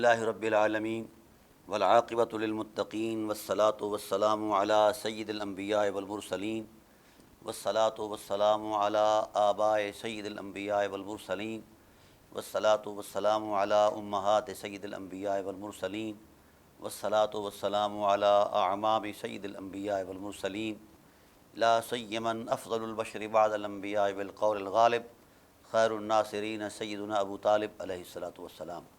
للہ رب العالمین والعاقبۃ للمتقین والصلاة والسلام علی سید الانبیاء والمرسلین والصلاة والسلام علی آباء سید الانبیاء والمرسلین والصلاة والسلام علی امہات سید الانبیاء والمرسلین والصلاة والسلام علی اعمام سید الانبیاء والمرسلین لا سیما افضل البشر بعد الانبیاء بالقول الغالب خیر الناصرین سیدنا ابو طالب علیہ الصلاۃ والسلام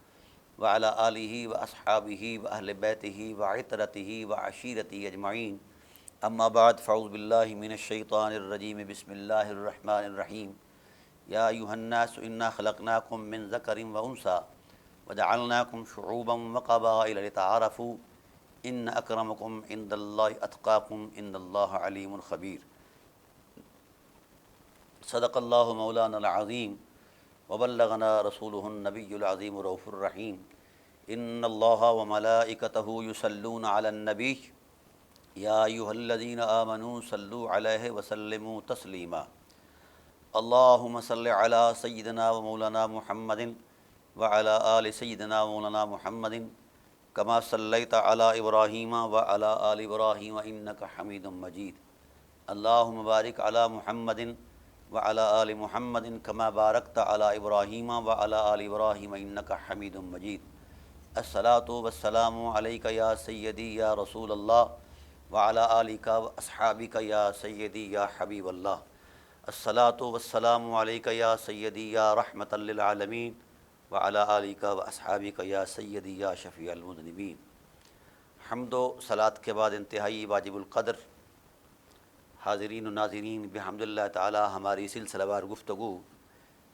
وعلی آلہ واصحابہ واہل بیتہ وعطرتہ وعشیرتہ اجمعین اما بعد فاعوذ باللہ من الشیطان الرجیم بسم اللہ الرحمن الرحیم یا ایھا الناس انا خلقناکم من ذکر وانثی وجعلناکم شعوبا وقبائل لتعارفوا ان اکرمکم عند اللہ اتقاکم ان اللہ علیم خبیر۔ صدق اللہ مولانا العظیم وبلغنا رسولہ النبی العظیم الرؤوف الرحیم ان اللہ وملائکتہ یصلون علی النبی یا ایھا الذین آمنوا صلوا علیہ وسلموا تسلیما۔ اللہم صل علی سیدنا و مولانا محمد وعلی آل سیدنا و مولانا محمد کما صلیت علی ابراہیم وعلی آل ابراہیم انک حمید مجید۔ اللہم بارک علی محمد وعلی آل محمد کما بارکت علی ابراہیم وعلی آل ابراہیم انک حمید مجید۔ الصلاۃ والسلام علیک یا سیدی یا رسول اللہ وعلی آلک واصحابک یا سیدی یا حبیب اللہ۔ الصلاۃ والسلام علیک یا سیدی یا رحمۃ للعالمین وعلی آلک واصحابک یا سیدی یا شفیع المذنبین۔ حمد و صلاۃ کے بعد انتہائی واجب القدر حاضرین و ناظرین، بحمد اللہ تعالی ہماری سلسلہ وار گفتگو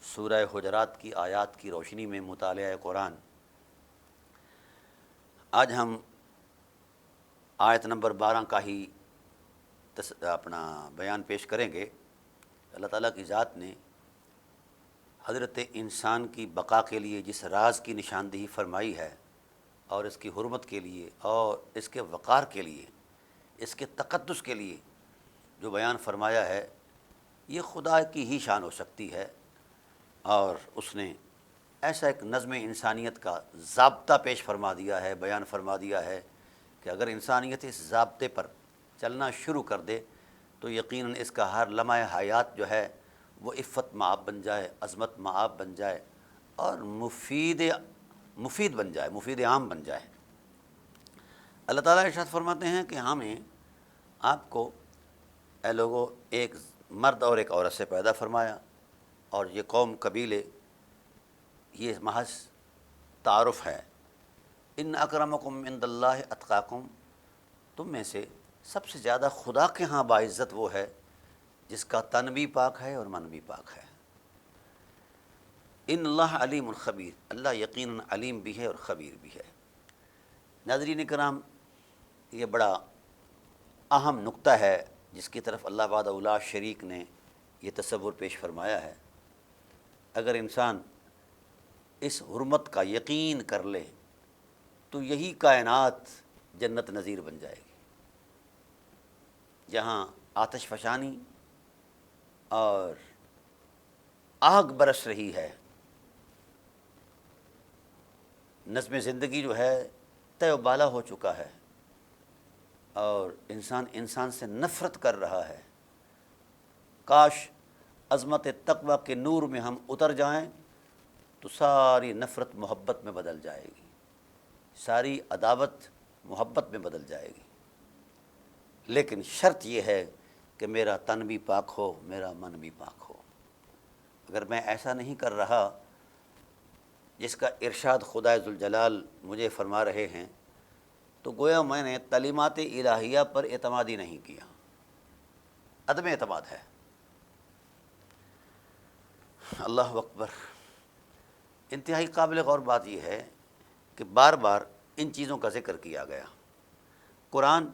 سورہ حجرات کی آیات کی روشنی میں مطالعہ قرآن۔ آج ہم آیت نمبر 12 کا ہی اپنا بیان پیش کریں گے۔ اللہ تعالیٰ کی ذات نے حضرت انسان کی بقا کے لیے جس راز کی نشاندہی فرمائی ہے اور اس کی حرمت کے لیے اور اس کے وقار کے لیے، اس کے تقدس کے لیے جو بیان فرمایا ہے، یہ خدا کی ہی شان ہو سکتی ہے، اور اس نے ایسا ایک نظم انسانیت کا ضابطہ پیش فرما دیا ہے، بیان فرما دیا ہے کہ اگر انسانیت اس ضابطے پر چلنا شروع کر دے تو یقیناً اس کا ہر لمحہ حیات جو ہے وہ عفت مآب بن جائے، عظمت مآب بن جائے اور مفید بن جائے، مفید عام بن جائے۔ اللہ تعالیٰ ارشاد فرماتے ہیں کہ ہمیں آپ کو اے لوگو ایک مرد اور ایک عورت سے پیدا فرمایا، اور یہ قوم قبیلے یہ محض تعارف ہے۔ ان اکرمکم عند اللہ اتقاکم، تم میں سے سب سے زیادہ خدا کے ہاں باعزت وہ ہے جس کا تن بھی پاک ہے اور من بھی پاک ہے۔ ان اللہ علیم خبیر، اللہ یقیناً علیم بھی ہے اور خبیر بھی ہے۔ ناظرین کرام، یہ بڑا اہم نقطہ ہے جس کی طرف اللہ وحدہ لا شریک نے یہ تصور پیش فرمایا ہے۔ اگر انسان اس حرمت کا یقین کر لے تو یہی کائنات جنت نظیر بن جائے گی، جہاں آتش فشانی اور آگ برس رہی ہے، نظم زندگی جو ہے طے و بالا ہو چکا ہے، اور انسان سے نفرت کر رہا ہے۔ کاش عظمت تقوی کے نور میں ہم اتر جائیں تو ساری نفرت محبت میں بدل جائے گی، ساری عداوت محبت میں بدل جائے گی۔ لیکن شرط یہ ہے کہ میرا تن بھی پاک ہو، میرا من بھی پاک ہو۔ اگر میں ایسا نہیں کر رہا جس کا ارشاد خدا ذوالجلال مجھے فرما رہے ہیں، تو گویا میں نے تعلیمات الہیہ پر اعتماد ہی نہیں کیا، عدم اعتماد ہے۔ اللہ اکبر۔ انتہائی قابل غور بات یہ ہے کہ بار بار ان چیزوں کا ذکر کیا گیا۔ قرآن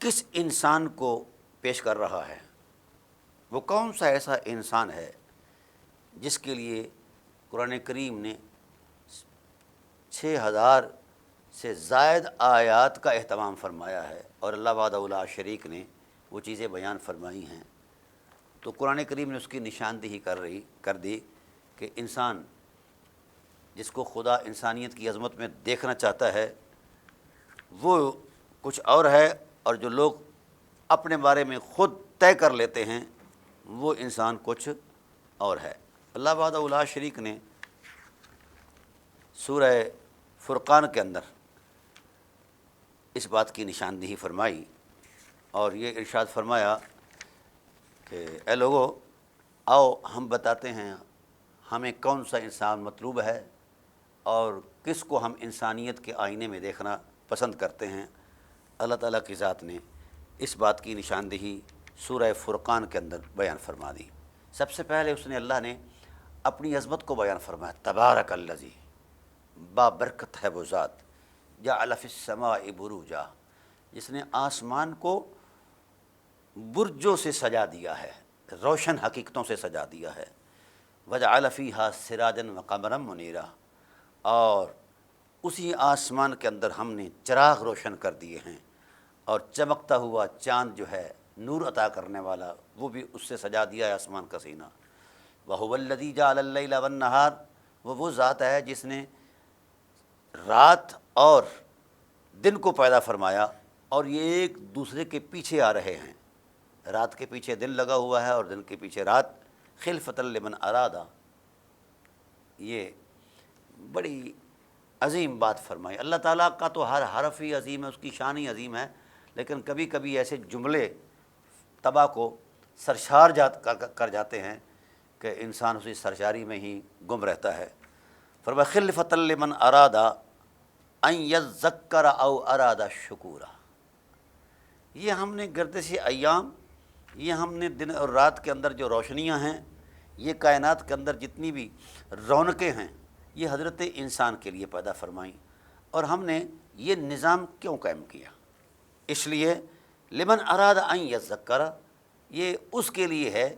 کس انسان کو پیش کر رہا ہے؟ وہ کون سا ایسا انسان ہے جس کے لیے قرآن کریم نے 6000 سے زائد آیات کا اہتمام فرمایا ہے، اور اللہ وحدہ لا شریک نے وہ چیزیں بیان فرمائی ہیں؟ تو قرآن کریم نے اس کی نشاندہی کر دی کہ انسان جس کو خدا انسانیت کی عظمت میں دیکھنا چاہتا ہے وہ کچھ اور ہے، اور جو لوگ اپنے بارے میں خود طے کر لیتے ہیں وہ انسان کچھ اور ہے۔ اللہ وحدہ لا شریک نے سورہ فرقان کے اندر اس بات کی نشاندہی فرمائی اور یہ ارشاد فرمایا کہ اے لوگو، آؤ ہم بتاتے ہیں ہمیں کون سا انسان مطلوب ہے اور کس کو ہم انسانیت کے آئینے میں دیکھنا پسند کرتے ہیں۔ اللہ تعالیٰ کی ذات نے اس بات کی نشاندہی سورہ فرقان کے اندر بیان فرما دی۔ سب سے پہلے اس نے اللہ نے اپنی عظمت کو بیان فرمایا، تبارک الذی، بابرکت ہے وہ ذات، جعل فی السماء بروجا، جس نے آسمان کو برجوں سے سجا دیا ہے، روشن حقیقتوں سے سجا دیا ہے، وجعل فیہا سراجا وقمرا منیرا، اور اسی آسمان کے اندر ہم نے چراغ روشن کر دیے ہیں، اور چمکتا ہوا چاند جو ہے نور عطا کرنے والا وہ بھی اس سے سجا دیا ہے آسمان کا سینہ۔ وَهُوَ الَّذِي جَعَلَ اللَّيْلَ وَالنَّهَارَ، وہ ذات ہے جس نے رات اور دن کو پیدا فرمایا اور یہ ایک دوسرے کے پیچھے آ رہے ہیں، رات کے پیچھے دن لگا ہوا ہے اور دن کے پیچھے رات، خلفۃ لمن ارادہ۔ یہ بڑی عظیم بات فرمائی۔ اللہ تعالیٰ کا تو ہر حرف ہی عظیم ہے، اس کی شان ہی عظیم ہے، لیکن کبھی کبھی ایسے جملے طبع کو سرشار کر جاتے ہیں کہ انسان اسی سرشاری میں ہی گم رہتا ہے۔ فرمایا خلفۃ لمن ارادہ ان یذکر او ارادہ شکورا، یہ ہم نے گردش ایام، یہ ہم نے دن اور رات کے اندر جو روشنیاں ہیں، یہ کائنات کے اندر جتنی بھی رونقیں ہیں، یہ حضرت انسان کے لیے پیدا فرمائیں۔ اور ہم نے یہ نظام کیوں قائم کیا؟ اس لیے لمن اراد ان یذکر، یہ اس کے لیے ہے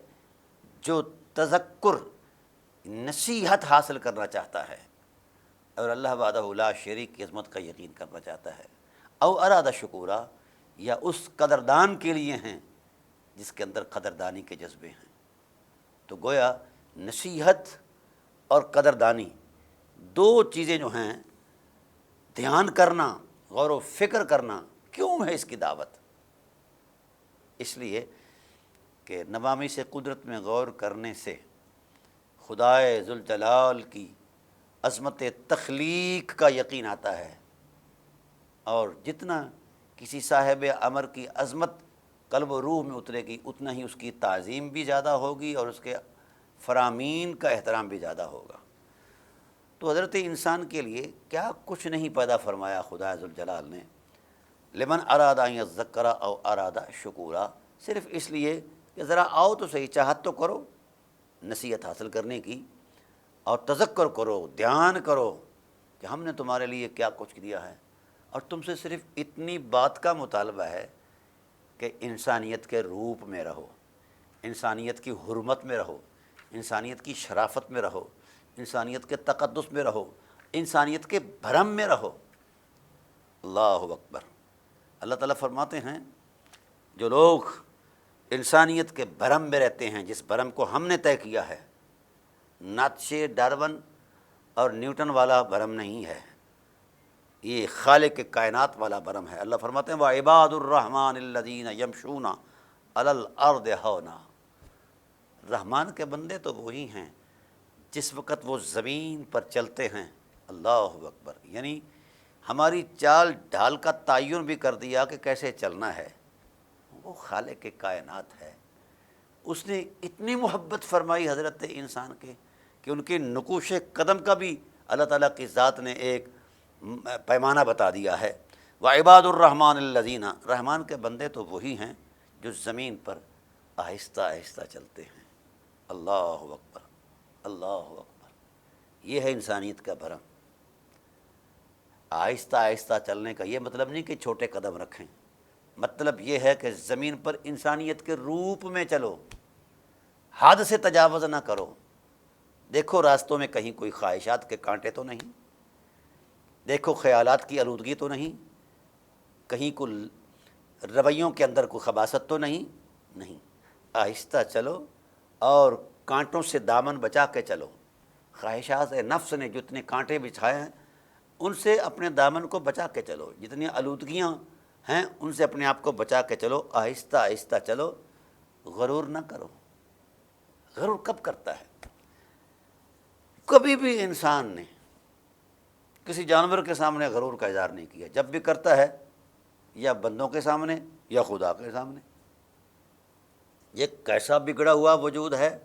جو تذکر، نصیحت حاصل کرنا چاہتا ہے اور اللہ وحدہ لا شریک کی عظمت کا یقین کرنا چاہتا ہے، او ارادہ شکورا، یا اس قدردان کے لیے ہیں جس کے اندر قدردانی کے جذبے ہیں۔ تو گویا نصیحت اور قدردانی دو چیزیں جو ہیں، دھیان کرنا، غور و فکر کرنا، کیوں ہے اس کی دعوت؟ اس لیے کہ نوامیس قدرت میں غور کرنے سے خدائے ذوالجلال کی عظمت تخلیق کا یقین آتا ہے، اور جتنا کسی صاحب امر کی عظمت قلب و روح میں اترے گی اتنا ہی اس کی تعظیم بھی زیادہ ہوگی اور اس کے فرامین کا احترام بھی زیادہ ہوگا۔ تو حضرت انسان کے لیے کیا کچھ نہیں پیدا فرمایا خدا ذوالجلال نے، لمن اراد ان یذکر او اراد شکورا، صرف اس لیے کہ ذرا آؤ تو صحیح، چاہت تو کرو نصیحت حاصل کرنے کی، اور تذکر کرو، دھیان کرو کہ ہم نے تمہارے لیے کیا کچھ دیا ہے۔ اور تم سے صرف اتنی بات کا مطالبہ ہے کہ انسانیت کے روپ میں رہو، انسانیت کی حرمت میں رہو، انسانیت کی شرافت میں رہو، انسانیت کے تقدس میں رہو، انسانیت کے بھرم میں رہو۔ اللہ اکبر۔ اللہ تعالیٰ فرماتے ہیں جو لوگ انسانیت کے بھرم میں رہتے ہیں، جس بھرم کو ہم نے طے کیا ہے، نیٹشے، ڈارون اور نیوٹن والا بھرم نہیں ہے، یہ خالق کائنات والا بھرم ہے۔ اللہ فرماتے ہیں وَعِبَادُ الرَّحْمَنِ الَّذِينَ يَمْشُونَ عَلَى الْأَرْضِ هَوْنًا، رحمان کے بندے تو وہی ہیں جس وقت وہ زمین پر چلتے ہیں۔ اللہ اکبر، یعنی ہماری چال ڈھال کا تعین بھی کر دیا کہ کیسے چلنا ہے، وہ خالق کائنات ہے۔ اس نے اتنی محبت فرمائی حضرت انسان کے کہ ان کے نقوش قدم کا بھی اللہ تعالیٰ کی ذات نے ایک پیمانہ بتا دیا ہے۔ وعباد الرحمن الذین، رحمان کے بندے تو وہی ہیں جو زمین پر آہستہ آہستہ چلتے ہیں۔ اللہ اکبر، اللہ اکبر، یہ ہے انسانیت کا بھرم۔ آہستہ آہستہ چلنے کا یہ مطلب نہیں کہ چھوٹے قدم رکھیں، مطلب یہ ہے کہ زمین پر انسانیت کے روپ میں چلو، حد سے تجاوز نہ کرو۔ دیکھو راستوں میں کہیں کوئی خواہشات کے کانٹے تو نہیں، دیکھو خیالات کی آلودگی تو نہیں، کہیں کوئی رویوں کے اندر کوئی خباثت تو نہیں، آہستہ چلو اور کانٹوں سے دامن بچا کے چلو، خواہشات نفس نے جتنے کانٹے بچھائے ہیں ان سے اپنے دامن کو بچا کے چلو، جتنی آلودگیاں ہیں ان سے اپنے آپ کو بچا کے چلو، آہستہ آہستہ چلو، غرور نہ کرو۔ غرور کب کرتا ہے؟ کبھی بھی انسان نے کسی جانور کے سامنے غرور کا اظہار نہیں کیا، جب بھی کرتا ہے یا بندوں کے سامنے یا خدا کے سامنے۔ یہ کیسا بگڑا ہوا وجود ہے،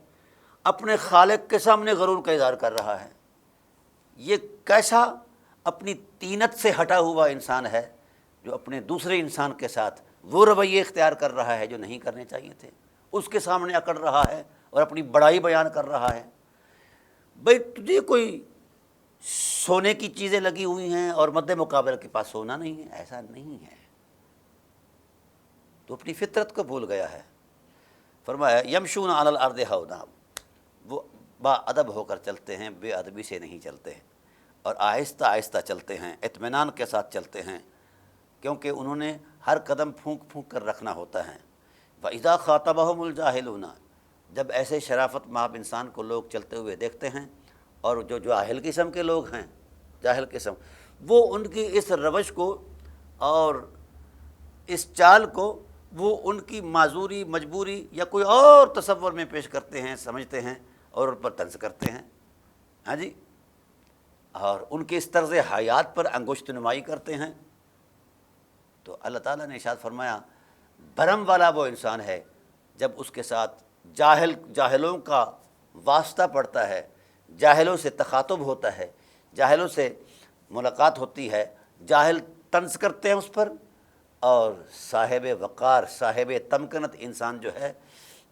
اپنے خالق کے سامنے غرور کا اظہار کر رہا ہے۔ یہ کیسا اپنی طینت سے ہٹا ہوا انسان ہے جو اپنے دوسرے انسان کے ساتھ وہ رویے اختیار کر رہا ہے جو نہیں کرنے چاہیے تھے، اس کے سامنے اکڑ رہا ہے اور اپنی بڑائی بیان کر رہا ہے۔ بھئی تجھے کوئی سونے کی چیزیں لگی ہوئی ہیں اور مد مقابل کے پاس سونا نہیں ہے، ایسا نہیں ہے، تو اپنی فطرت کو بھول گیا ہے۔ فرمایا یمشون علی الارض ہونا، وہ با ادب ہو کر چلتے ہیں، بے ادبی سے نہیں چلتے ہیں، اور آہستہ آہستہ چلتے ہیں، اطمینان کے ساتھ چلتے ہیں، کیونکہ انہوں نے ہر قدم پھونک پھونک کر رکھنا ہوتا ہے۔ وَإِذَا خَاطَبَهُمُ الْجَاهِلُونَ، جب ایسے شرافت مآب انسان کو لوگ چلتے ہوئے دیکھتے ہیں، اور جو جاہل قسم کے لوگ ہیں، جاہل قسم، وہ ان کی اس روش کو اور اس چال کو وہ ان کی معذوری، مجبوری یا کوئی اور تصور میں پیش کرتے ہیں، سمجھتے ہیں اور ان پر طنز کرتے ہیں، ہاں جی، اور ان کے اس طرز حیات پر انگشت نمائی کرتے ہیں۔ تو اللہ تعالیٰ نے ارشاد فرمایا بھرم والا وہ انسان ہے جب اس کے ساتھ جاہلوں کا واسطہ پڑتا ہے، جاہلوں سے تخاطب ہوتا ہے، جاہلوں سے ملاقات ہوتی ہے، جاہل طنز کرتے ہیں اس پر، اور صاحب وقار، صاحب تمکنت انسان جو ہے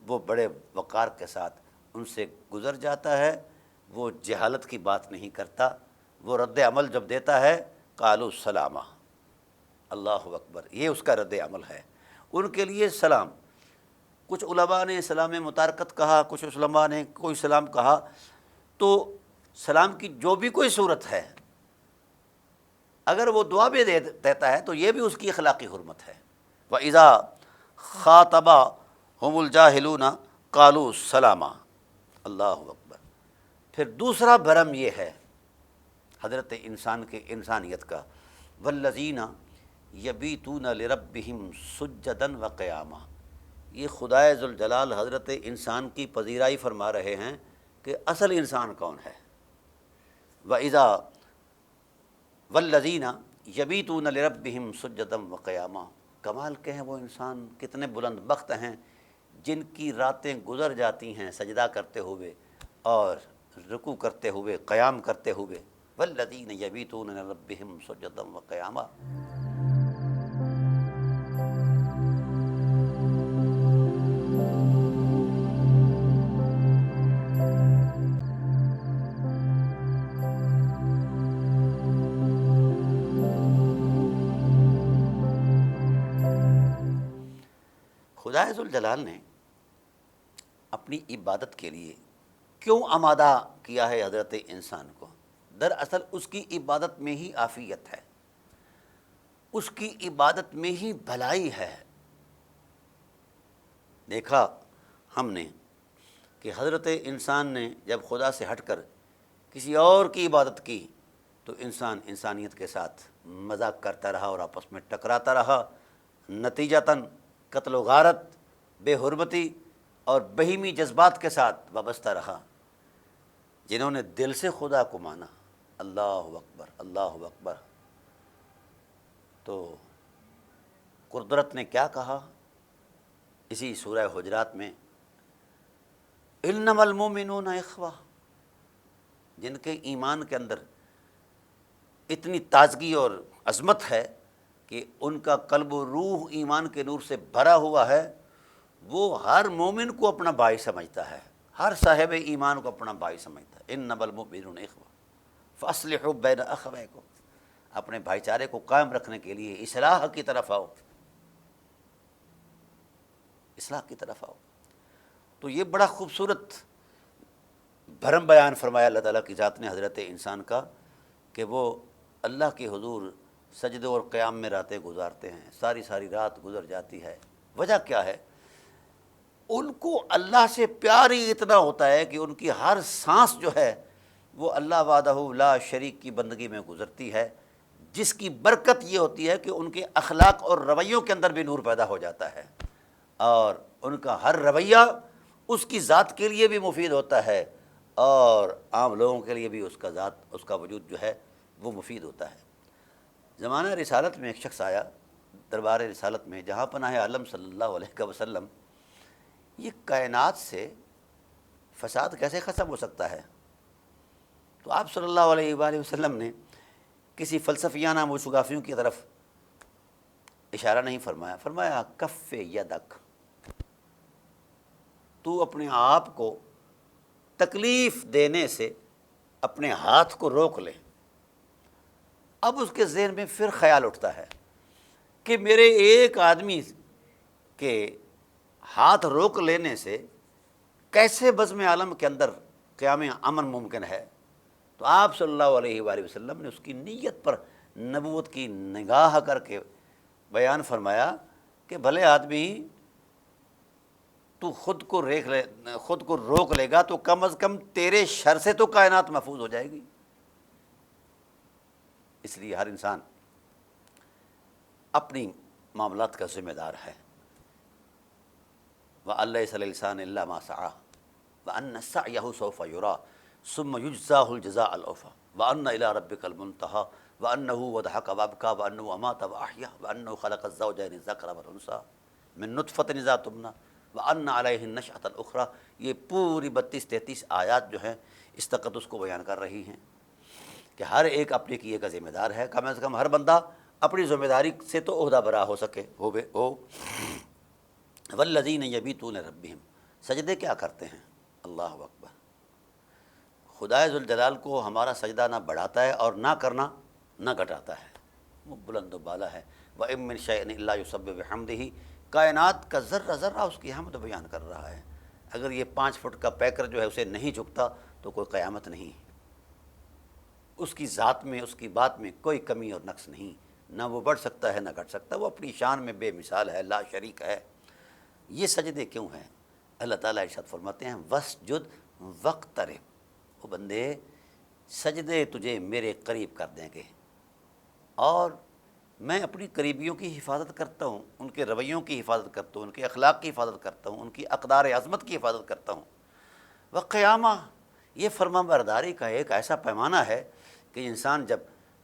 وہ بڑے وقار کے ساتھ ان سے گزر جاتا ہے، وہ جہالت کی بات نہیں کرتا، وہ رد عمل جب دیتا ہے قالوا سلامہ، اللہ اکبر، یہ اس کا رد عمل ہے، ان کے لیے سلام۔ کچھ علماء نے سلام متارکت کہا، کچھ علماء نے کوئی سلام کہا، تو سلام کی جو بھی کوئی صورت ہے اگر وہ دعا بھی دیتا ہے تو یہ بھی اس کی اخلاقی حرمت ہے۔ وَإِذَا خَاطَبَهُمُ الْجَاهِلُونَ قَالُوا سَلَامًا، اللہ اکبر۔ پھر دوسرا بھرم یہ ہے حضرت انسان کے انسانیت کا، وَالَّذِينَ يَبِيتُونَ لِرَبِّهِمْ سُجَّدًا وَقِيَامًا، یہ خدائے ذوالجلال حضرت انسان کی پذیرائی فرما رہے ہیں کہ اصل انسان کون ہے۔ وَإِذَا وَالَّذِينَ يَبِيتُونَ لِرَبِّهِمْ سُجَّدًا وَقِيَامًا، کمال کے ہیں وہ انسان، کتنے بلند بخت ہیں جن کی راتیں گزر جاتی ہیں سجدہ کرتے ہوئے اور رکوع کرتے ہوئے، قیام کرتے ہوئے۔ وَالَّذِينَ يَبِيتُونَ لِرَبِّهِمْ سُجَّدًا وَقِيَامًا۔ خدا ذوالجلال نے اپنی عبادت کے لیے کیوں آمادہ کیا ہے حضرت انسان کو؟ دراصل اس کی عبادت میں ہی عافیت ہے، اس کی عبادت میں ہی بھلائی ہے۔ دیکھا ہم نے کہ حضرت انسان نے جب خدا سے ہٹ کر کسی اور کی عبادت کی تو انسان انسانیت کے ساتھ مذاق کرتا رہا اور آپس میں ٹکراتا رہا، نتیجتاً قتل و غارت، بے حرمتی اور بہیمی جذبات کے ساتھ وابستہ رہا۔ جنہوں نے دل سے خدا کو مانا، اللہ اکبر، اللہ اکبر، تو قدرت نے کیا کہا اسی سورہ حجرات میں، انما المؤمنون اخوہ، جن کے ایمان کے اندر اتنی تازگی اور عظمت ہے کہ ان کا قلب و روح ایمان کے نور سے بھرا ہوا ہے، وہ ہر مومن کو اپنا بھائی سمجھتا ہے، ہر صاحب ایمان کو اپنا بھائی سمجھتا ہے۔ انما المؤمنون اخوہ فاصلحوا بین اخویکم، اپنے بھائی چارے کو قائم رکھنے کے لیے اصلاح کی طرف آؤ، اصلاح کی طرف آؤ۔ تو یہ بڑا خوبصورت بھرم بیان فرمایا اللہ تعالیٰ کی ذات نے حضرت انسان کا کہ وہ اللہ کے حضور سجدے اور قیام میں راتیں گزارتے ہیں، ساری ساری رات گزر جاتی ہے۔ وجہ کیا ہے؟ ان کو اللہ سے پیار ہی اتنا ہوتا ہے کہ ان کی ہر سانس جو ہے وہ اللہ وحدہ لا شریک کی بندگی میں گزرتی ہے، جس کی برکت یہ ہوتی ہے کہ ان کے اخلاق اور رویوں کے اندر بھی نور پیدا ہو جاتا ہے، اور ان کا ہر رویہ اس کی ذات کے لیے بھی مفید ہوتا ہے، اور عام لوگوں کے لیے بھی اس کا وجود جو ہے وہ مفید ہوتا ہے۔ زمانہ رسالت میں ایک شخص آیا دربار رسالت میں، جہاں پناہ عالم صلی اللہ علیہ وسلم، یہ کائنات سے فساد کیسے ختم ہو سکتا ہے؟ تو آپ صلی اللہ علیہ وآلہ وسلم نے کسی فلسفیانہ موسوگافیوں کی طرف اشارہ نہیں فرمایا، فرمایا کف یدک، تو اپنے آپ کو تکلیف دینے سے اپنے ہاتھ کو روک لے۔ اب اس کے ذہن میں پھر خیال اٹھتا ہے کہ میرے ایک آدمی کے ہاتھ روک لینے سے کیسے بزم عالم کے اندر قیام امن ممکن ہے؟ تو آپ صلی اللہ علیہ وآلہ وسلم نے اس کی نیت پر نبوت کی نگاہ کر کے بیان فرمایا کہ بھلے آدمی تو خود کو روک لے گا تو کم از کم تیرے شر سے تو کائنات محفوظ ہو جائے گی۔ اس لیے ہر انسان اپنی معاملات کا ذمہ دار ہے۔ وَأَلَّيْسَ لِلْإِنسَانِ إِلَّا مَا سَعَىٰ وَأَنَّ سَعْيَهُ سَوْفَ يُرَىٰ ثُمَّ يُجْزَاهُ الْجَزَاءَ الْأَوْفَىٰ وَأَنَّ إِلَىٰ رَبِّكَ الْمُنتَهَىٰ وَأَنَّهُ وَضَحَكَ وَأَبْكَىٰ وَأَنَّهُ أَمَاتَ وَأَحْيَا وَأَنَّهُ خَلَقَ الزَّوْجَيْنِ الذَّكَرَ وَالْأُنثَىٰ مِن نُطْفَةٍ إِذَا تُمْنَىٰ وَأَنَّ عَلَيْهِ النَّشْأَةَ الْأُخْرَىٰ۔ یہ پوری 32-33 آیات جو ہیں اس تقدس کو بیان کر رہی ہیں کہ ہر ایک اپنے کیے کا ذمہ دار ہے، کم از کم ہر بندہ اپنی ذمہ داری سے تو عہدہ برا ہو سکے ہو۔ والذین یبیتون ربہم، سجدے کیا کرتے ہیں؟ اللہ اکبر۔ خدائے ذوالجلال کو ہمارا سجدہ نہ بڑھاتا ہے اور نہ کرنا نہ گھٹاتا ہے، وہ بلند و بالا ہے۔ وَإِن مِّن شَيْءٍ إِلَّا يُسَبِّحُ بِحَمْدِهِ، کائنات کا ذرہ ذرہ اس کی حمد بیان کر رہا ہے۔ اگر یہ 5 فٹ کا پیکر جو ہے اسے نہیں جھکتا تو کوئی قیامت نہیں۔ اس کی ذات میں، اس کی بات میں کوئی کمی اور نقص نہیں، نہ وہ بڑھ سکتا ہے نہ گھٹ سکتا، وہ اپنی شان میں بے مثال ہے، لا شریک ہے۔ یہ سجدے کیوں ہیں؟ اللہ تعالیٰ ارشاد فرماتے ہیں وَاسْجُدْ وَاقْتَرِب، وہ بندے سجدے تجھے میرے قریب کر دیں گے، اور میں اپنی قریبیوں کی حفاظت کرتا ہوں، ان کے رویوں کی حفاظت کرتا ہوں، ان کے اخلاق کی حفاظت کرتا ہوں، ان کی اقدار عظمت کی حفاظت کرتا ہوں۔ وقیامہ، یہ فرما برداری کا ایک ایسا پیمانہ ہے کہ انسان جب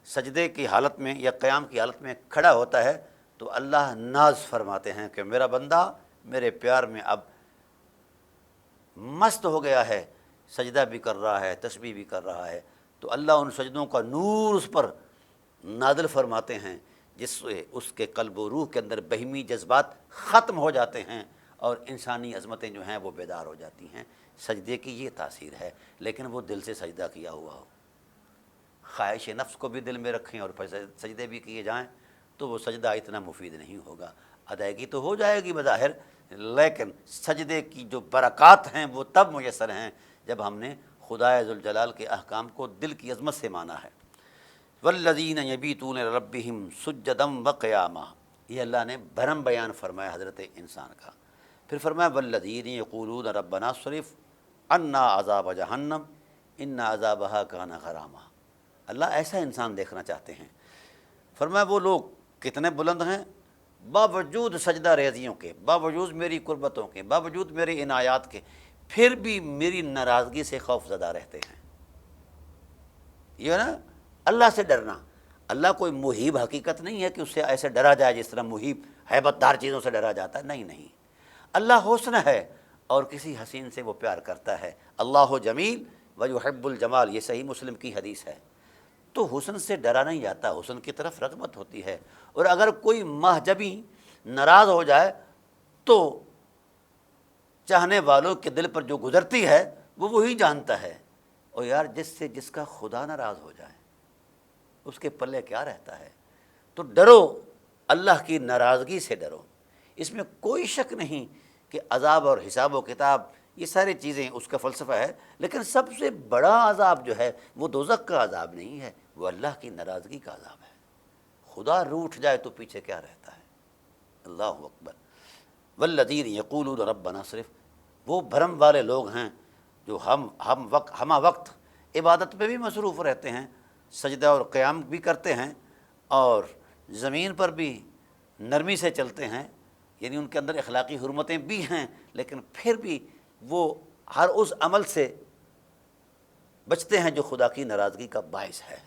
سجدے کی حالت میں یا قیام کی حالت میں کھڑا ہوتا ہے تو اللہ ناز فرماتے ہیں کہ میرا بندہ میرے پیار میں اب مست ہو گیا ہے، سجدہ بھی کر رہا ہے، تسبیح بھی کر رہا ہے، تو اللہ ان سجدوں کا نور اس پر نازل فرماتے ہیں، جس سے اس کے قلب و روح کے اندر بہیمی جذبات ختم ہو جاتے ہیں اور انسانی عظمتیں جو ہیں وہ بیدار ہو جاتی ہیں۔ سجدے کی یہ تاثیر ہے، لیکن وہ دل سے سجدہ کیا ہوا ہو، خواہش نفس کو بھی دل میں رکھیں اور پھر سجدے بھی کیے جائیں تو وہ سجدہ اتنا مفید نہیں ہوگا۔ ادائیگی تو ہو جائے گی بظاہر، لیکن سجدے کی جو برکات ہیں وہ تب میسر ہیں جب ہم نے خدائے ذوالجلال کے احکام کو دل کی عظمت سے مانا ہے۔ والذین یبیتون ربہم سجدا وقیاما، یہ اللہ نے بھرم بیان فرمایا حضرت انسان کا۔ پھر فرمایا والذین یقولون ربنا اصرف عنا عذاب جہنم ان عذابہا کان غراما، اللہ ایسا انسان دیکھنا چاہتے ہیں۔ فرمایا وہ لوگ کتنے بلند ہیں، باوجود سجدہ ریزیوں کے، باوجود میری قربتوں کے، باوجود میری عنایات کے، پھر بھی میری ناراضگی سے خوف زدہ رہتے ہیں۔ یہ نا اللہ سے ڈرنا، اللہ کوئی محیب حقیقت نہیں ہے کہ اس سے ایسے ڈرا جائے جس طرح محیب ہیبت دار چیزوں سے ڈرا جاتا ہے، نہیں، اللہ حسن ہے اور کسی حسین سے وہ پیار کرتا ہے۔ اللہ جمیل ویحب الجمال، یہ صحیح مسلم کی حدیث ہے۔ تو حسن سے ڈرا نہیں جاتا، حسن کی طرف رغبت ہوتی ہے، اور اگر کوئی مہجبی ناراض ہو جائے تو چاہنے والوں کے دل پر جو گزرتی ہے وہ وہی جانتا ہے، اور یار جس کا خدا ناراض ہو جائے اس کے پلے کیا رہتا ہے؟ تو ڈرو، اللہ کی ناراضگی سے ڈرو۔ اس میں کوئی شک نہیں کہ عذاب اور حساب و کتاب یہ ساری چیزیں اس کا فلسفہ ہے، لیکن سب سے بڑا عذاب جو ہے وہ دوزخ کا عذاب نہیں ہے، وہ اللہ کی ناراضگی کا عذاب ہے۔ خدا روٹھ جائے تو پیچھے کیا رہتا ہے؟ اللہ اکبر۔ والذین یقولون ربنا اصرف، وہ بھرم والے لوگ ہیں جو ہمہ وقت عبادت پہ بھی مصروف رہتے ہیں، سجدہ اور قیام بھی کرتے ہیں، اور زمین پر بھی نرمی سے چلتے ہیں، یعنی ان کے اندر اخلاقی حرمتیں بھی ہیں، لیکن پھر بھی وہ ہر اس عمل سے بچتے ہیں جو خدا کی ناراضگی کا باعث ہے۔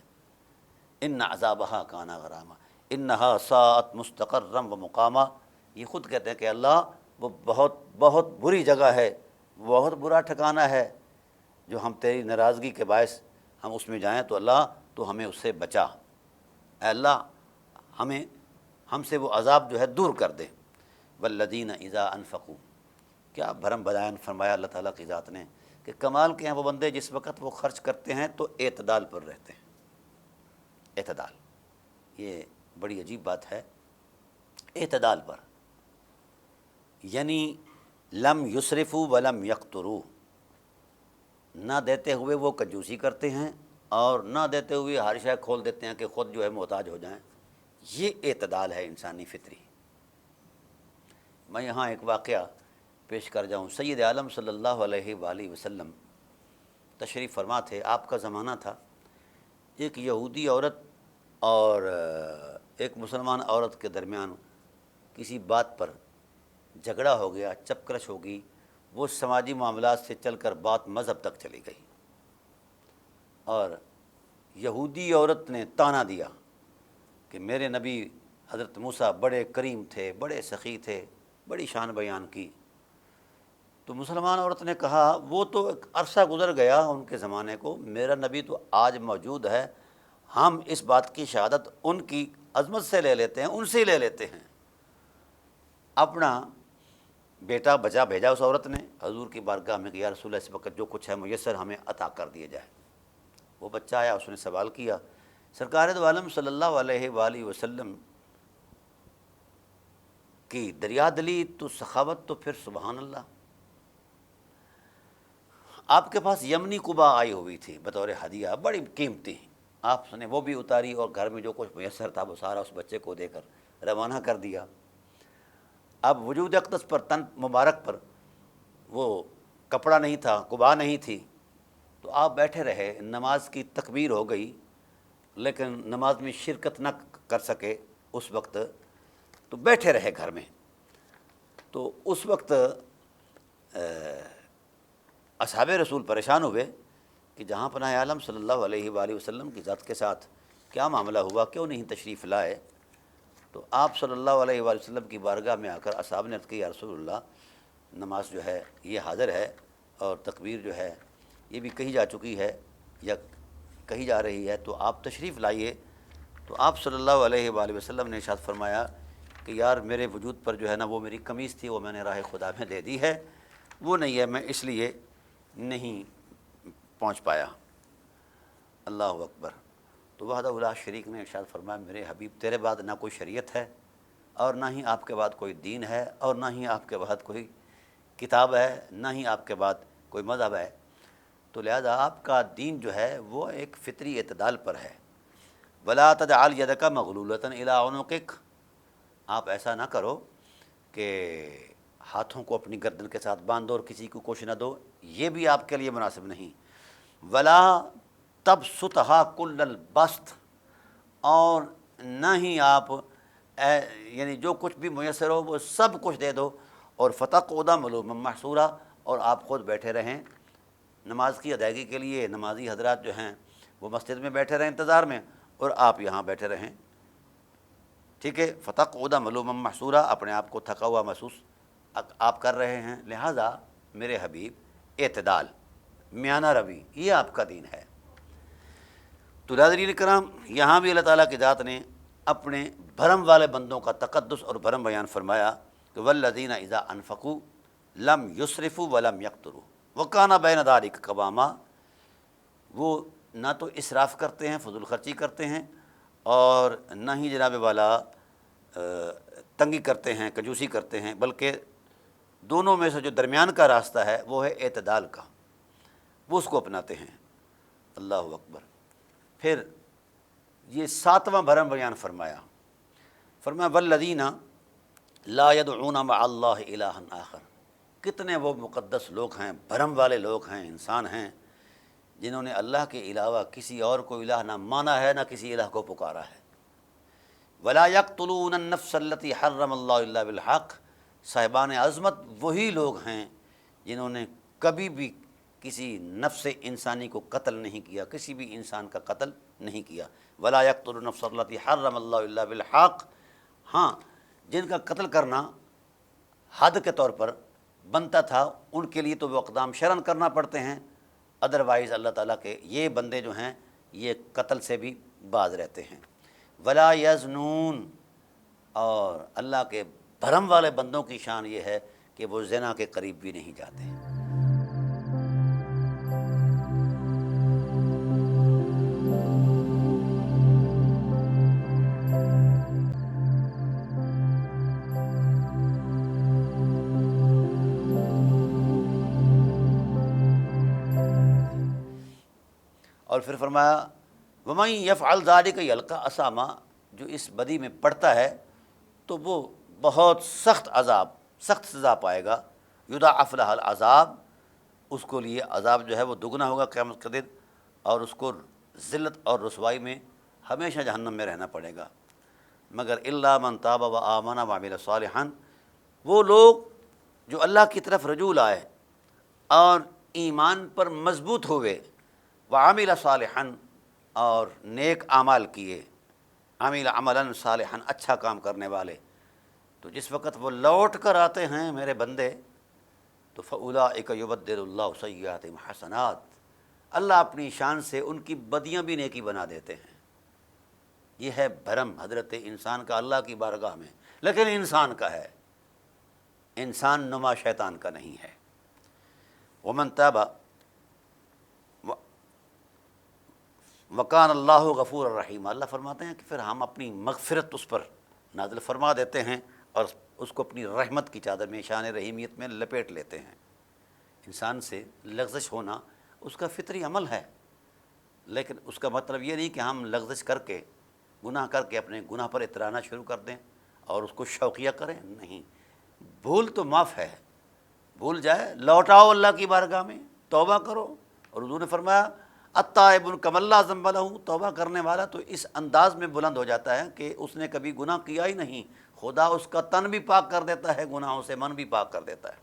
ان عذابہا کانا غراما انہا ساءت مستقرا و مقاما، یہ خود کہتے ہیں کہ اللہ وہ بہت بہت بری جگہ ہے، بہت برا ٹھکانہ ہے جو ہم تیری ناراضگی کے باعث ہم اس میں جائیں، تو اللہ تو ہمیں اس سے بچا، اے اللہ ہم سے وہ عذاب جو ہے دور کر دے۔ والذین اذا انفقوا، کیا بھرم بیان فرمایا اللہ تعالیٰ کی ذات نے کہ کمال کے ہیں وہ بندے جس وقت وہ خرچ کرتے ہیں تو اعتدال پر رہتے ہیں۔ اعتدال، یہ بڑی عجیب بات ہے، اعتدال پر، یعنی لم یسرفوا ولم یقتروا، نہ دیتے ہوئے وہ کنجوسی کرتے ہیں اور نہ دیتے ہوئے ہر شے کھول دیتے ہیں کہ خود جو ہے محتاج ہو جائیں۔ یہ اعتدال ہے انسانی فطری۔ میں یہاں ایک واقعہ پیش کر جاؤں۔ سید عالم صلی اللہ علیہ وآلہ وسلم تشریف فرما تھے، آپ کا زمانہ تھا، ایک یہودی عورت اور ایک مسلمان عورت کے درمیان کسی بات پر جھگڑا ہو گیا، چپکرش ہو گئی، وہ سماجی معاملات سے چل کر بات مذہب تک چلی گئی، اور یہودی عورت نے طعنہ دیا کہ میرے نبی حضرت موسیٰ بڑے کریم تھے، بڑے سخی تھے، بڑی شان بیان کی۔ تو مسلمان عورت نے کہا وہ تو ایک عرصہ گزر گیا ان کے زمانے کو، میرا نبی تو آج موجود ہے، ہم اس بات کی شہادت ان کی عظمت سے لے لیتے ہیں، ان سے ہی لے لیتے ہیں۔ اپنا بیٹا بچا بھیجا اس عورت نے حضور کی بارگاہ میں کہ یا رسول اللہ اس وقت جو کچھ ہے میسر ہمیں عطا کر دیے جائے۔ وہ بچہ آیا، اس نے سوال کیا، سرکار دو عالم صلی اللہ علیہ وآلہ وسلم کی دریا دلی تو سخاوت تو پھر سبحان اللہ۔ آپ کے پاس یمنی قبا آئی ہوئی تھی بطور ہدیہ، بڑی قیمتی، آپ نے وہ بھی اتاری اور گھر میں جو کچھ میسر تھا وہ سارا اس بچے کو دے کر روانہ کر دیا۔ اب وجود اقدس پر، تن مبارک پر وہ کپڑا نہیں تھا، قبا نہیں تھی، تو آپ بیٹھے رہے، نماز کی تکبیر ہو گئی لیکن نماز میں شرکت نہ کر سکے اس وقت، تو بیٹھے رہے گھر میں۔ تو اس وقت اصحاب رسول پریشان ہوئے کہ جہاں پناہ عالم صلی اللہ علیہ وآلہ وسلم کی ذات کے ساتھ کیا معاملہ ہوا، کیوں نہیں تشریف لائے؟ تو آپ صلی اللہ علیہ وآلہ وسلم کی بارگاہ میں آ کر اصحاب نے عرض کی یا رسول اللہ نماز جو ہے یہ حاضر ہے اور تکبیر جو ہے یہ بھی کہی جا چکی ہے یا کہی جا رہی ہے، تو آپ تشریف لائیے۔ تو آپ صلی اللہ علیہ وآلہ وسلم نے ارشاد فرمایا کہ یار میرے وجود پر جو ہے نا وہ میری قمیص تھی، وہ میں نے راہ خدا میں دے دی ہے، وہ نہیں ہے، میں اس لیے نہیں پہنچ پایا۔ اللہ اکبر۔ تو وحدہ لا شریک نے ارشاد فرمایا میرے حبیب تیرے بعد نہ کوئی شریعت ہے اور نہ ہی آپ کے بعد کوئی دین ہے اور نہ ہی آپ کے بعد کوئی کتاب ہے، نہ ہی آپ کے بعد کوئی مذہب ہے، تو لہذا آپ کا دین جو ہے وہ ایک فطری اعتدال پر ہے۔ ولا تجعل یدک مغلولۃ الی عنقک، آپ ایسا نہ کرو کہ ہاتھوں کو اپنی گردن کے ساتھ باندھ دو اور کسی کو کچھ نہ دو، یہ بھی آپ کے لیے مناسب نہیں۔ ولا تبسطھا کل البسط، اور نہ ہی آپ یعنی جو کچھ بھی میسر ہو وہ سب کچھ دے دو، اور فتقعد ملوما محسورا، اور آپ خود بیٹھے رہیں نماز کی ادائیگی کے لیے، نمازی حضرات جو ہیں وہ مسجد میں بیٹھے رہیں انتظار میں، اور آپ یہاں بیٹھے رہیں، ٹھیک ہے، فتقعد ملوما محسورا، اپنے آپ کو تھکا ہوا محسوس آپ کر رہے ہیں۔ لہٰذا میرے حبیب اعتدال، میانہ روی، یہ آپ کا دین ہے۔ تو ناظرین کرام، یہاں بھی اللہ تعالیٰ کی ذات نے اپنے بھرم والے بندوں کا تقدس اور بھرم بیان فرمایا کہ والذین اذا انفقوا لم یسرفوا ولم یقتروا وکان بین ذلک قواما، وہ نہ تو اسراف کرتے ہیں، فضول خرچی کرتے ہیں، اور نہ ہی جناب والا تنگی کرتے ہیں، کنجوسی کرتے ہیں، بلکہ دونوں میں سے جو درمیان کا راستہ ہے وہ ہے اعتدال کا، وہ اس کو اپناتے ہیں۔ اللہ اکبر۔ پھر یہ ساتواں بھرم بیان فرمایا والذین لا یدعون مع اللہ الہا آخر، کتنے وہ مقدس لوگ ہیں، بھرم والے لوگ ہیں، انسان ہیں جنہوں نے اللہ کے علاوہ کسی اور کو الہ نہ مانا ہے، نہ کسی الہ کو پکارا ہے۔ ولا یقتلون النفس التی حرم اللہ الا بالحق، صاحبان عظمت وہی لوگ ہیں جنہوں نے کبھی بھی کسی نفس انسانی کو قتل نہیں کیا، کسی بھی انسان کا قتل نہیں کیا۔ ولا یقتلون النفس التی حرم اللہ الا بالحق، ہاں جن کا قتل کرنا حد کے طور پر بنتا تھا ان کے لیے تو وہ اقدام شرعاً کرنا پڑتے ہیں، ادروائز اللہ تعالیٰ کے یہ بندے جو ہیں یہ قتل سے بھی باز رہتے ہیں۔ ولا یزنون، اور اللہ کے بھرم والے بندوں کی شان یہ ہے کہ وہ زنا کے قریب بھی نہیں جاتے۔ اور پھر فرمایا وَمَن يَفْعَلْ ذَلِكَ يَلْقَ أَثَامًا، جو اس بدی میں پڑتا ہے تو وہ بہت سخت سخت سزا پائے گا۔ یضاعف لہ العذاب، اس کو لیے عذاب جو ہے وہ دگنا ہوگا قیامت کے دن، اور اس کو ذلت اور رسوائی میں ہمیشہ جہنم میں رہنا پڑے گا۔ مگر الا من تاب و آمن وعمل صالحا، وہ لوگ جو اللہ کی طرف رجوع لائے اور ایمان پر مضبوط ہوئے، وعمل صالحا، اور نیک اعمال کیے، عمل عملا صالحا، اچھا کام کرنے والے، تو جس وقت وہ لوٹ کر آتے ہیں میرے بندے، تو فاولئک یبدل اللہ سیئاتہم حسنات، اللہ اپنی شان سے ان کی بدیاں بھی نیکی بنا دیتے ہیں۔ یہ ہے بھرم حضرت انسان کا اللہ کی بارگاہ میں، لیکن انسان کا ہے، انسان نما شیطان کا نہیں ہے۔ ومن تاب وکان اللہ غفور الرحیم، اللہ فرماتے ہیں کہ پھر ہم اپنی مغفرت اس پر نازل فرما دیتے ہیں اور اس کو اپنی رحمت کی چادر میں، شان رحیمیت میں لپیٹ لیتے ہیں۔ انسان سے لغزش ہونا اس کا فطری عمل ہے، لیکن اس کا مطلب یہ نہیں کہ ہم لغزش کر کے، گناہ کر کے اپنے گناہ پر اترانا شروع کر دیں اور اس کو شوقیہ کریں، نہیں۔ بھول تو معاف ہے، بھول جائے لوٹاؤ اللہ کی بارگاہ میں، توبہ کرو، اور حضور نے فرمایا التائب کمن لا ذنب لہ، توبہ کرنے والا تو اس انداز میں بلند ہو جاتا ہے کہ اس نے کبھی گناہ کیا ہی نہیں، خدا اس کا تن بھی پاک کر دیتا ہے، گناہوں سے من بھی پاک کر دیتا ہے۔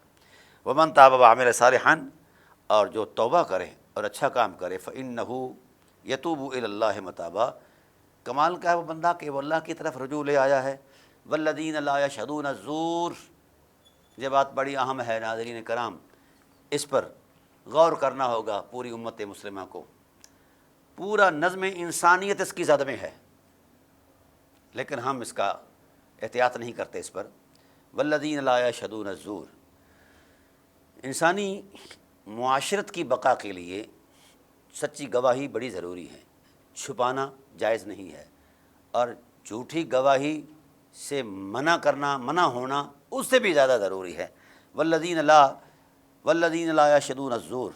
ومن تاب وعمل صالحا، اور جو توبہ کرے اور اچھا کام کرے، فإنہ یتوب الی اللہ متابا، کمال کا ہے وہ بندہ کہ وہ اللہ کی طرف رجوع لے آیا ہے۔ والذین لا یشہدون الزور، یہ بات بڑی اہم ہے ناظرین کرام، اس پر غور کرنا ہوگا پوری امت مسلمہ کو۔ پورا نظم انسانیت اس کی زد میں ہے، لیکن ہم اس کا احتیاط نہیں کرتے اس پر۔ والذین لا یشہدون الزور، انسانی معاشرت کی بقا کے لیے سچی گواہی بڑی ضروری ہے، چھپانا جائز نہیں ہے، اور جھوٹی گواہی سے منع ہونا اس سے بھی زیادہ ضروری ہے۔ والذین لا یشہدون الزور،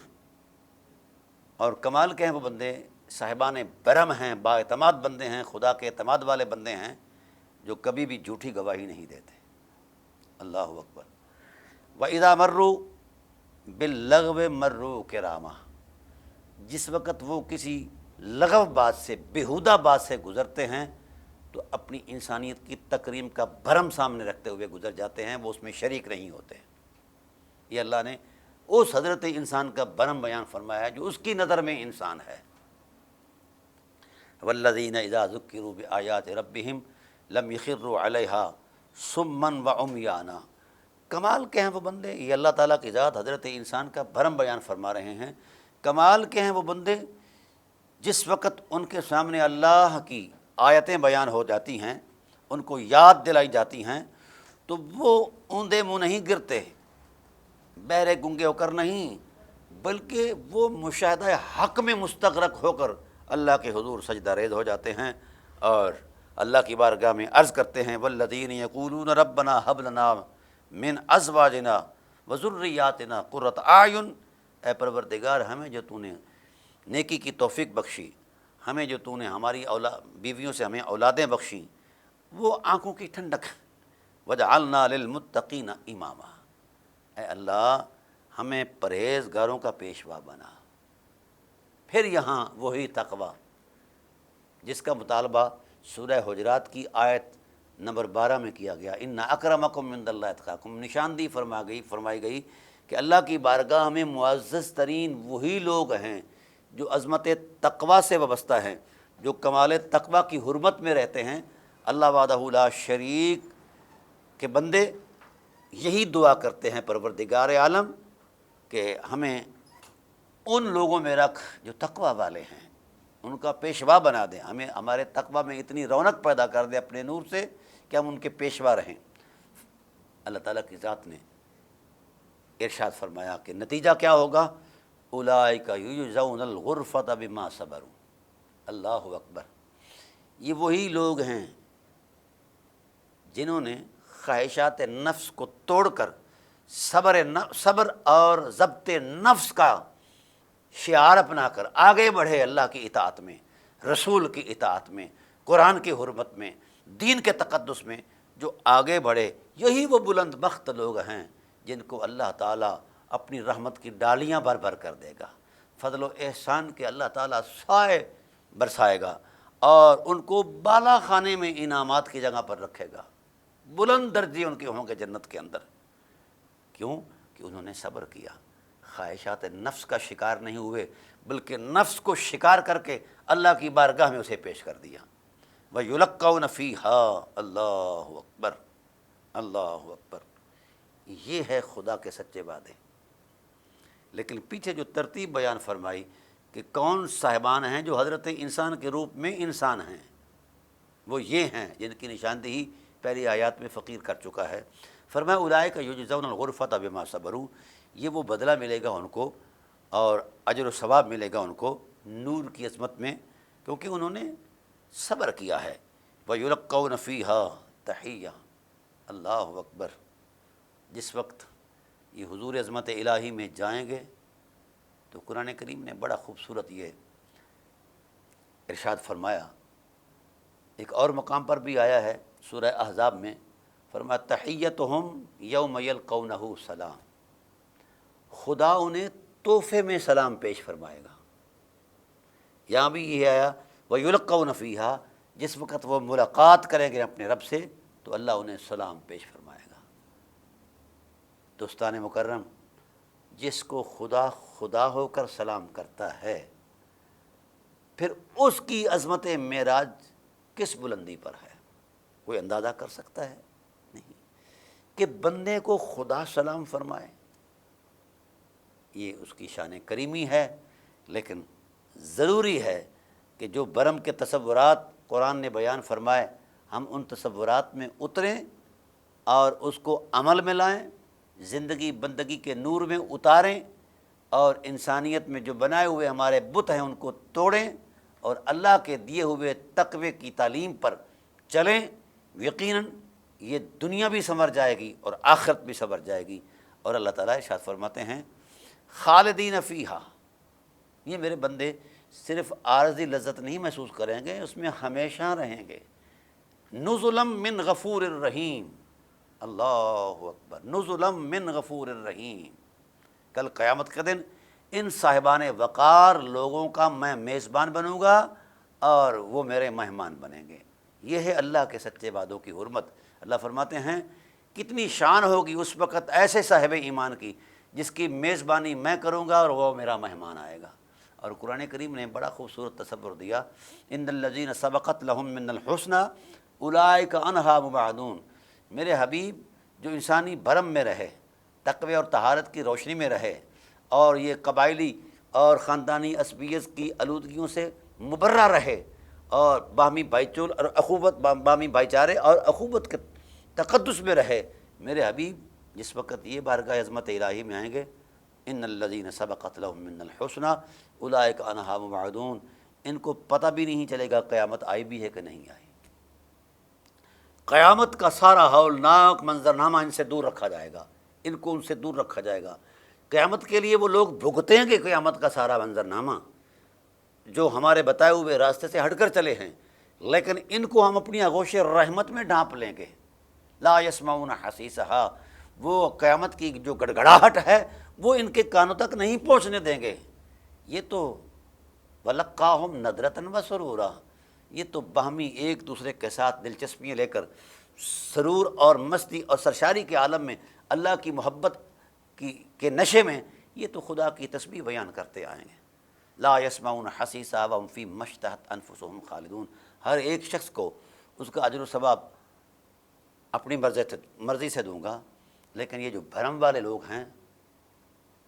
اور کمال کے ہیں وہ بندے صاحبان برم ہیں، با اعتماد بندے ہیں، خدا کے اعتماد والے بندے ہیں، جو کبھی بھی جھوٹی گواہی نہیں دیتے۔ اللہ اکبر۔ وَإِذَا مَرُّوا بِاللَّغْوِ مَرُّوا كِرَامًا، جس وقت وہ کسی لغو بات سے، بیہودہ بات سے گزرتے ہیں تو اپنی انسانیت کی تکریم کا بھرم سامنے رکھتے ہوئے گزر جاتے ہیں، وہ اس میں شریک نہیں ہوتے۔ یہ اللہ نے اس حضرت انسان کا بھرم بیان فرمایا ہے جو اس کی نظر میں انسان ہے۔ والذین اذا ذکروا بآیات ربہم لم یخروا علیہا صما وعمیانا، کمال کے ہیں وہ بندے، یہ اللہ تعالیٰ کی ذات حضرت انسان کا بھرم بیان فرما رہے ہیں، کمال کے ہیں وہ بندے جس وقت ان کے سامنے اللہ کی آیتیں بیان ہو جاتی ہیں، ان کو یاد دلائی جاتی ہیں، تو وہ اوندے منہ نہیں گرتے، بہرے گنگے ہو کر نہیں، بلکہ وہ مشاہدہ حق میں مستغرق ہو کر اللہ کے حضور سجدہ ریز ہو جاتے ہیں اور اللہ کی بارگاہ میں عرض کرتے ہیں والذین یقولون ربنا ھب لنا من ازواجنا وذریاتنا قرۃ اعین، اے پروردگار ہمیں جو تو نے نیکی کی توفیق بخشی، ہمیں جو تو نے ہماری بیویوں سے ہمیں اولادیں بخشیں، وہ آنکھوں کی ٹھنڈک، وجعلنا للمتقین اماما، اے اللہ ہمیں پرہیزگاروں کا پیشوا بنا۔ پھر یہاں وہی تقوی جس کا مطالبہ سورہ حجرات کی آیت نمبر 12 میں کیا گیا، ان اکرمکم عند اللہ اتقاکم، نشاندہی فرمائی گئی کہ اللہ کی بارگاہ میں معزز ترین وہی لوگ ہیں جو عظمت تقوی سے وابستہ ہیں، جو کمال تقوی کی حرمت میں رہتے ہیں۔ اللہ وحدہ لا شریک کے بندے یہی دعا کرتے ہیں پروردگار عالم کہ ہمیں ان لوگوں میں رکھ جو تقوی والے ہیں، ان کا پیشوا بنا دیں، ہمیں ہمارے تقوی میں اتنی رونق پیدا کر دیں اپنے نور سے کہ ہم ان کے پیشوا رہیں۔ اللہ تعالیٰ کی ذات نے ارشاد فرمایا کہ نتیجہ کیا ہوگا، اولئک یجزون الغرفۃ بما صبروا، اللہ اکبر، یہ وہی لوگ ہیں جنہوں نے خواہشات نفس کو توڑ کر صبر اور ضبط نفس کا شعار اپنا کر آگے بڑھے اللہ کی اطاعت میں، رسول کی اطاعت میں، قرآن کی حرمت میں، دین کے تقدس میں جو آگے بڑھے، یہی وہ بلند بخت لوگ ہیں جن کو اللہ تعالیٰ اپنی رحمت کی ڈالیاں بھر بھر کر دے گا، فضل و احسان کے اللہ تعالیٰ سائے برسائے گا اور ان کو بالا خانے میں انعامات کی جگہ پر رکھے گا، بلند درجے ان کے ہوں گے جنت کے اندر۔ کیوں؟ کہ انہوں نے صبر کیا، خواہشات نفس کا شکار نہیں ہوئے، بلکہ نفس کو شکار کر کے اللہ کی بارگاہ میں اسے پیش کر دیا۔ وَيُلَقَّوْنَ فِيهَا، اللہ اکبر، اللہ اکبر، یہ ہے خدا کے سچے وعدے۔ لیکن پیچھے جو ترتیب بیان فرمائی کہ کون صاحبان ہیں جو حضرت انسان کے روپ میں انسان ہیں، وہ یہ ہیں جن کی نشاندہی پہلی آیات میں فقیر کر چکا ہے۔ فرمایا اولئک یجزون الغرفۃ بما صبروا، یہ وہ بدلہ ملے گا ان کو اور اجر و ثواب ملے گا ان کو نور کی عظمت میں، کیونکہ انہوں نے صبر کیا ہے۔ وَيُلَقَّوْنَ فِيهَا تَحِيَّةً، اللہ اکبر، جس وقت یہ حضور عظمت الہی میں جائیں گے تو قرآن کریم نے بڑا خوبصورت یہ ارشاد فرمایا، ایک اور مقام پر بھی آیا ہے سورہ احزاب میں، فرمایا تحیتہم یوم یلقونہ سلام، خدا انہیں تحفے میں سلام پیش فرمائے گا۔ یہاں بھی یہ آیا وَيُلَقَّوْنَ فِيهَا، جس وقت وہ ملاقات کریں گے اپنے رب سے تو اللہ انہیں سلام پیش فرمائے گا۔ دوستان مکرم، جس کو خدا خدا ہو کر سلام کرتا ہے، پھر اس کی عظمت معراج کس بلندی پر ہے، کوئی اندازہ کر سکتا ہے؟ نہیں، کہ بندے کو خدا سلام فرمائے، یہ اس کی شان کریمی ہے۔ لیکن ضروری ہے کہ جو برم کے تصورات قرآن نے بیان فرمائے، ہم ان تصورات میں اتریں اور اس کو عمل میں لائیں، زندگی بندگی کے نور میں اتاریں، اور انسانیت میں جو بنائے ہوئے ہمارے بت ہیں ان کو توڑیں اور اللہ کے دیے ہوئے تقوی کی تعلیم پر چلیں۔ یقیناً یہ دنیا بھی سنور جائے گی اور آخرت بھی سنور جائے گی۔ اور اللہ تعالیٰ ارشاد فرماتے ہیں خالدین فیہا، یہ میرے بندے صرف عارضی لذت نہیں محسوس کریں گے، اس میں ہمیشہ رہیں گے۔ نزلا من غفور الرحیم، اللہ اکبر، نزلا من غفور الرحیم، کل قیامت کے دن ان صاحبان وقار لوگوں کا میں میزبان بنوں گا اور وہ میرے مہمان بنیں گے۔ یہ ہے اللہ کے سچے وعدوں کی حرمت۔ اللہ فرماتے ہیں کتنی شان ہوگی اس وقت ایسے صاحب ایمان کی جس کی میزبانی میں کروں گا اور وہ میرا مہمان آئے گا۔ اور قرآن کریم نے بڑا خوبصورت تصور دیا، ان الذین سبقت لہم من الحسنی اولئک عنہا مبعدون، میرے حبیب جو انسانی بھرم میں رہے، تقوی اور طہارت کی روشنی میں رہے اور یہ قبائلی اور خاندانی عصبیت کی آلودگیوں سے مبرہ رہے اور باہمی باہمی بھائی چارے اور اخوت کے تقدس میں رہے، میرے حبیب جس وقت یہ بارگاہ عظمت الہی میں آئیں گے، ان الذین سبقت لہم من الحسنی اولئک عنہا مبعدون، ان کو پتہ بھی نہیں چلے گا قیامت آئی بھی ہے کہ نہیں آئی۔ قیامت کا سارا ہولناک منظرنامہ ان سے دور رکھا جائے گا، ان کو ان سے دور رکھا جائے گا۔ قیامت کے لیے وہ لوگ بھگتیں گے قیامت کا سارا منظرنامہ، جو ہمارے بتائے ہوئے راستے سے ہٹ کر چلے ہیں، لیکن ان کو ہم اپنی آغوش رحمت میں ڈھانپ لیں گے۔ لا یسمعون حسیسہا، وہ قیامت کی جو گڑگڑاہٹ ہے وہ ان کے کانوں تک نہیں پہنچنے دیں گے۔ یہ تو وَلَقَّاهُمْ نَضْرَةً وَسُرُورًا، یہ تو باہمی ایک دوسرے کے ساتھ دلچسپیاں لے کر سرور اور مستی اور سرشاری کے عالم میں اللہ کی محبت کے نشے میں یہ تو خدا کی تسبیح بیان کرتے آئیں گے۔ لا يسمعون حسیسا وهم فی مشتہت انفسهم خالدون، ہر ایک شخص کو اس کا اجر و ثواب اپنی مرضی سے دوں گا، لیکن یہ جو بھرم والے لوگ ہیں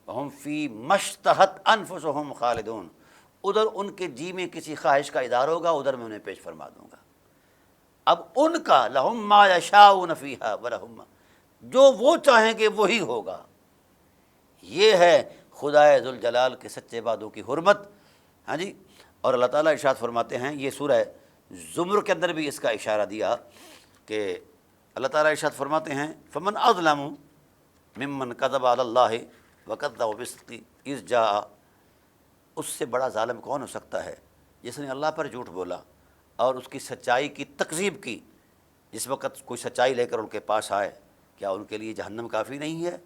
ہم فی مشتہت انفسهم خالدون، ادھر ان کے جی میں کسی خواہش کا اظہار ہوگا، ادھر میں انہیں پیش فرما دوں گا۔ اب ان کا لہم ما یشاؤون فیہا ولہم، جو وہ چاہیں گے وہی ہوگا۔ یہ ہے خدائے ذوالجلال کے سچے وعدوں کی حرمت۔ ہاں جی، اور اللہ تعالیٰ ارشاد فرماتے ہیں، یہ سورہ زمر کے اندر بھی اس کا اشارہ دیا کہ اللہ تعالیٰ ارشاد فرماتے ہیں فمن اظلم ممن کذب علی اللہ وکذب بالصدق اذ جاء، اس سے بڑا ظالم کون ہو سکتا ہے جس نے اللہ پر جھوٹ بولا اور اس کی سچائی کی تکذیب کی، جس وقت کوئی سچائی لے کر ان کے پاس آئے، کیا ان کے لیے جہنم کافی نہیں ہے؟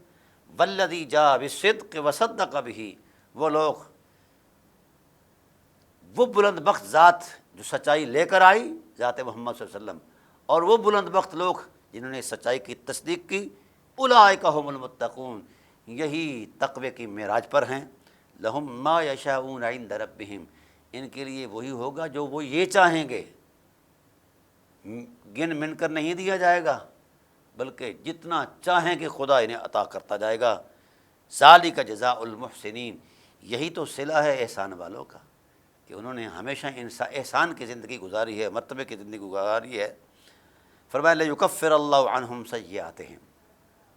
والذی جاء بالصدق وصدق بہ، وہ لوگ، وہ بلند بخت ذات جو سچائی لے کر آئی، ذات محمد صلی اللہ علیہ وسلم، اور وہ بلند بخت لوگ جنہوں نے سچائی کی تصدیق کی، اولئک ھم المتقون، یہی تقوی کی معراج پر ہیں۔ لہم ما یشاؤون عند ربہم، ان کے لیے وہی ہوگا جو وہ یہ چاہیں گے، گن من کر نہیں دیا جائے گا، بلکہ جتنا چاہیں گے خدا انہیں عطا کرتا جائے گا۔ ذالک جزاء المحسنین، یہی تو صلہ ہے احسان والوں کا، کہ انہوں نے ہمیشہ احسان کی زندگی گزاری ہے، مرتبے کی زندگی گزاری ہے۔ فرمایا لیکفر اللہ عنہم سیئاتہم،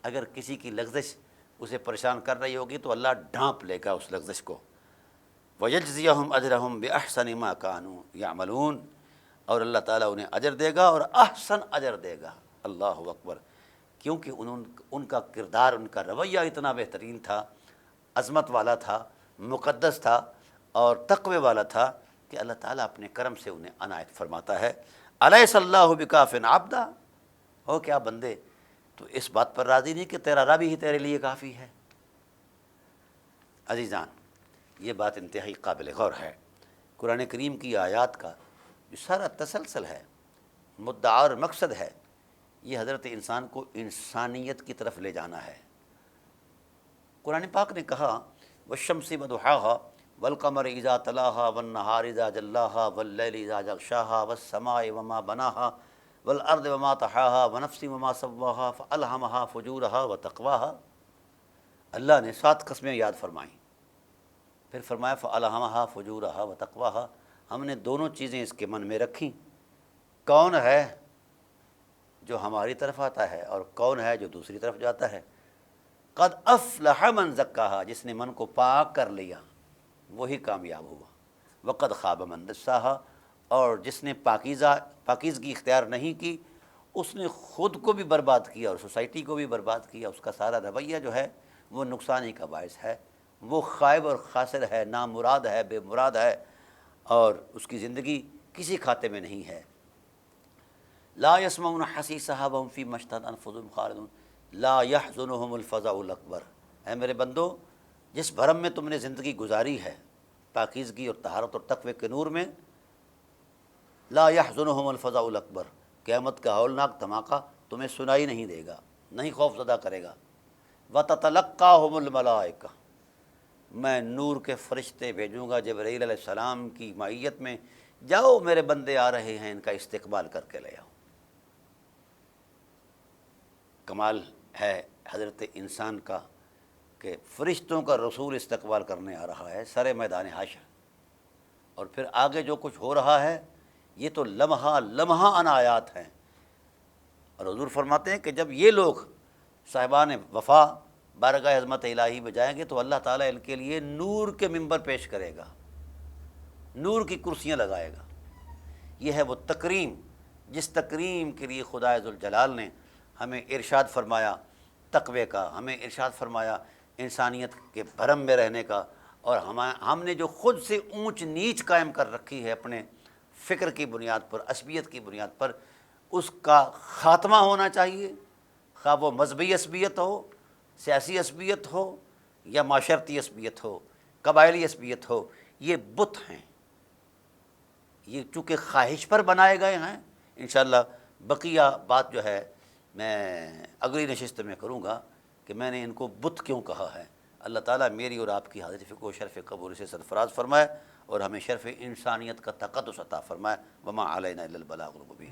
اگر کسی کی لغزش اسے پریشان کر رہی ہوگی تو اللہ ڈھانپ لے گا اس لغزش کو۔ وَيَجْزِيَهُمْ أَجْرَهُمْ بِأَحْسَنِ مَا كَانُوا يَعْمَلُونَ، اور اللہ تعالیٰ انہیں اجر دے گا اور احسن اجر دے گا۔ اللہ اکبر، کیونکہ ان کا کردار، ان کا رویہ اتنا بہترین تھا، عظمت والا تھا، مقدس تھا اور تقوی والا تھا کہ اللہ تعالیٰ اپنے کرم سے انہیں عنایت فرماتا ہے۔ الیس اللہ بکاف عبدا، ہو کیا بندے تو اس بات پر راضی نہیں کہ تیرا رب ہی تیرے لیے کافی ہے؟ عزیزان، یہ بات انتہائی قابل غور ہے۔ قرآن کریم کی آیات کا جو سارا تسلسل ہے، مدعا اور مقصد ہے، یہ حضرت انسان کو انسانیت کی طرف لے جانا ہے۔ قرآن پاک نے کہا والشمس وضحاها والقمر اذا تلاها والنهار اذا جلاها واللیل اذا یغشاها والسماء وما بناها والارض وما طحاها ونفس وما سواها فالہمها فجورها وتقواها، اللہ نے 7 قسمیں یاد فرمائیں، پھر فرمایا فالہمها فجورها وتقواها، ہم نے دونوں چیزیں اس کے من میں رکھیں۔ کون ہے جو ہماری طرف آتا ہے اور کون ہے جو دوسری طرف جاتا ہے؟ قد افلح من زکاہا، جس نے من کو پاک کر لیا وہی کامیاب ہوا، وقد خاب من دساہا، اور جس نے پاکیزگی اختیار نہیں کی اس نے خود کو بھی برباد کیا اور سوسائٹی کو بھی برباد کیا۔ اس کا سارا رویہ جو ہے وہ نقصان ہی کا باعث ہے، وہ خائب اور خاسر ہے، نامراد ہے، بے مراد ہے، اور اس کی زندگی کسی کھاتے میں نہیں ہے۔ لا يسمعون حسیسها وهم فی مشتہت انفسهم خالدون لا يحزنهم الفزع الاکبر، اے میرے بندو، جس بھرم میں تم نے زندگی گزاری ہے پاکیزگی اور طہارت اور تقوی کے نور میں، لا يحزنهم الفزع الاکبر، قیامت کا ہولناک دھماکہ تمہیں سنائی نہیں دے گا، نہیں خوف زدہ کرے گا۔ وتتلقاهم الملائکہ، میں نور کے فرشتے بھیجوں گا جبرائیل علیہ السلام کی معیت میں، جاؤ میرے بندے آ رہے ہیں، ان کا استقبال کر کے لے آؤ۔ کمال ہے حضرت انسان کا کہ فرشتوں کا رسول استقبال کرنے آ رہا ہے سر میدان حشر، اور پھر آگے جو کچھ ہو رہا ہے یہ تو لمحہ لمحہ عنایات ہیں۔ اور حضور فرماتے ہیں کہ جب یہ لوگ صاحبان وفا بارگاہ عظمت الہی میں جائیں گے تو اللہ تعالیٰ ان کے لیے نور کے ممبر پیش کرے گا، نور کی کرسیاں لگائے گا۔ یہ ہے وہ تکریم جس تکریم کے لیے خدا ذوالجلال نے ہمیں ارشاد فرمایا تقوی کا، ہمیں ارشاد فرمایا انسانیت کے بھرم میں رہنے کا، اور ہم نے جو خود سے اونچ نیچ قائم کر رکھی ہے اپنے فکر کی بنیاد پر، عصبیت کی بنیاد پر، اس کا خاتمہ ہونا چاہیے، خواہ وہ مذہبی عصبیت ہو، سیاسی عصبیت ہو، یا معاشرتی عصبیت ہو، قبائلی عصبیت ہو۔ یہ بت ہیں، یہ چونکہ خواہش پر بنائے گئے ہیں، انشاءاللہ بقیہ بات جو ہے میں اگلی نشست میں کروں گا کہ میں نے ان کو بت کیوں کہا ہے۔ اللہ تعالیٰ میری اور آپ کی حاضری کو شرف قبول سے سرفراز فرمائے اور ہمیں شرف انسانیت کا تقدس عطا فرمائے۔ وما علینا الا البلاغ المبین۔